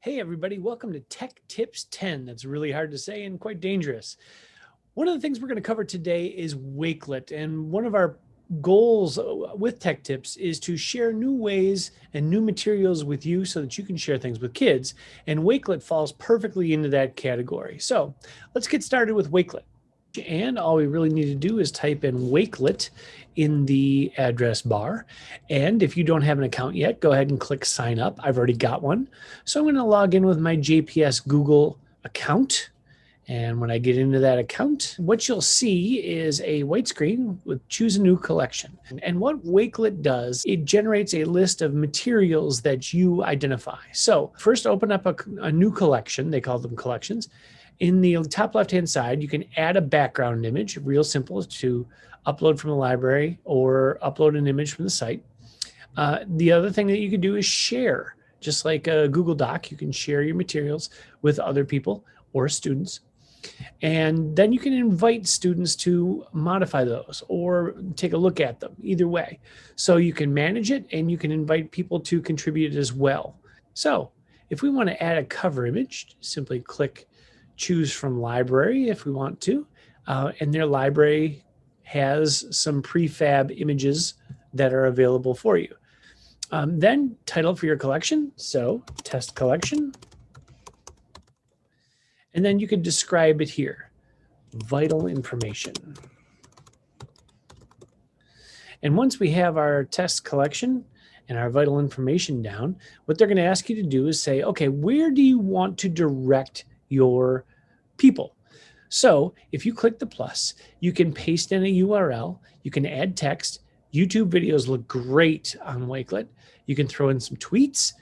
Hey everybody, welcome to Tech Tips 10. That's really hard to say and quite dangerous. One of the things we're going to cover today is Wakelet, and one of our goals with Tech Tips is to share new ways and new materials with you so that you can share things with kids, and Wakelet falls perfectly into that category. So let's get started with Wakelet. And all we really need to do is type in Wakelet in the address bar. And if you don't have an account yet, go ahead and click sign up. I've already got one. So I'm going to log in with my JPS Google account. And when I get into that account, what you'll see is a white screen with choose a new collection. And what Wakelet does, it generates a list of materials that you identify. So first open up a new collection. They call them collections. In the top left-hand side, you can add a background image, real simple to upload from the library or upload an image from the site. The other thing that you can do is share. Just like a Google Doc, you can share your materials with other people or students. And then you can invite students to modify those or take a look at them, either way. So you can manage it and you can invite people to contribute as well. So if we want to add a cover image, simply click choose from library if we want to. And their library has some prefab images that are available for you. Then title for your collection. So test collection. And then you can describe it here. Vital information. And once we have our test collection and our vital information down, what they're going to ask you to do is say, okay, where do you want to direct your people? So if you click the plus, you can paste in a URL, you can add text. YouTube videos look great on Wakelet. You can throw in some tweets,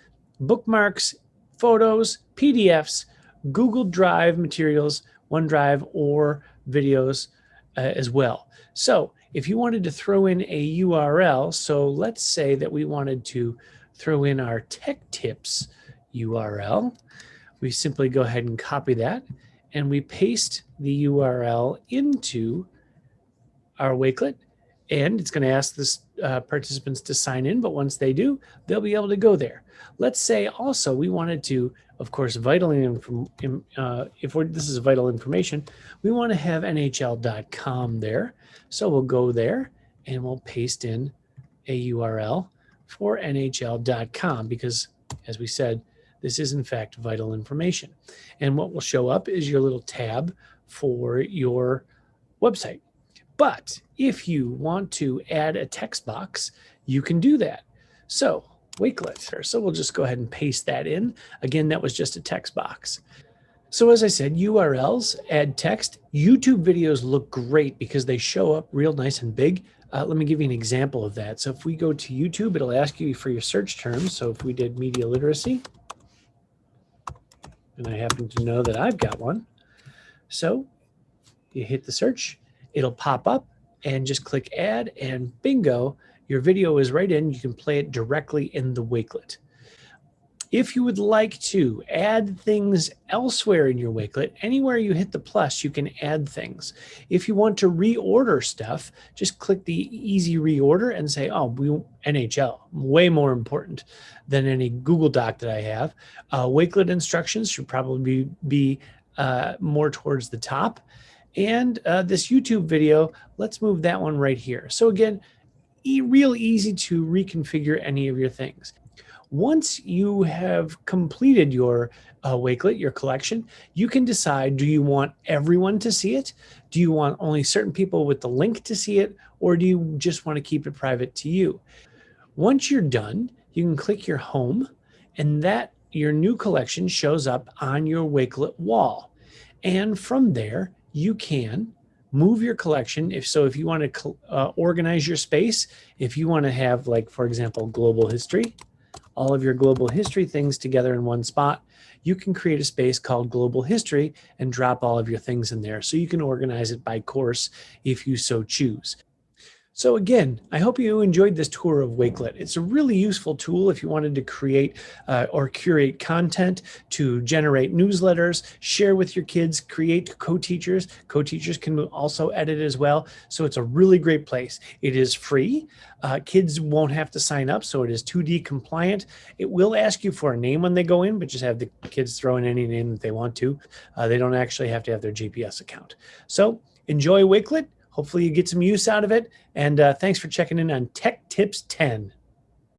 bookmarks, photos, PDFs, Google Drive materials, OneDrive, or videos as well. So if you wanted to throw in a URL, so let's say that we wanted to throw in our Tech Tips URL, we simply go ahead and copy that and we paste the URL into our Wakelet, and it's going to ask the participants to sign in, but once they do, they'll be able to go there. Let's say also we wanted to, of course, this is vital information, we want to have NHL.com there. So we'll go there and we'll paste in a URL for NHL.com because, as we said, this is in fact vital information. And what will show up is your little tab for your website. But if you want to add a text box, you can do that. So Wakelet. So we'll just go ahead and paste that in. Again, that was just a text box. So as I said, URLs, add text. YouTube videos look great because they show up real nice and big. Let me give you an example of that. So if we go to YouTube, it'll ask you for your search terms. So if we did media literacy, and I happen to know that I've got one. So you hit the search, it'll pop up and just click add and bingo, your video is right in. You can play it directly in the Wakelet. If you would like to add things elsewhere in your Wakelet, anywhere you hit the plus, you can add things. If you want to reorder stuff, just click the easy reorder and say, oh, NHL, way more important than any Google Doc that I have. Wakelet instructions should probably be more towards the top. And this YouTube video, let's move that one right here. So again, real easy to reconfigure any of your things. Once you have completed your Wakelet, your collection, you can decide, do you want everyone to see it? Do you want only certain people with the link to see it? Or do you just want to keep it private to you? Once you're done, you can click your home and your new collection shows up on your Wakelet wall. And from there, you can move your collection. If you want to organize your space, if you want to have, like, for example, global history, all of your global history things together in one spot, you can create a space called global history and drop all of your things in there. So you can organize it by course if you so choose. So again, I hope you enjoyed this tour of Wakelet. It's a really useful tool if you wanted to create or curate content, to generate newsletters, share with your kids, create co-teachers. Co-teachers can also edit as well. So it's a really great place. It is free. Kids won't have to sign up, so it is 2D compliant. It will ask you for a name when they go in, but just have the kids throw in any name that they want to. They don't actually have to have their GPS account. So enjoy Wakelet. Hopefully you get some use out of it. And thanks for checking in on Tech Tips 10.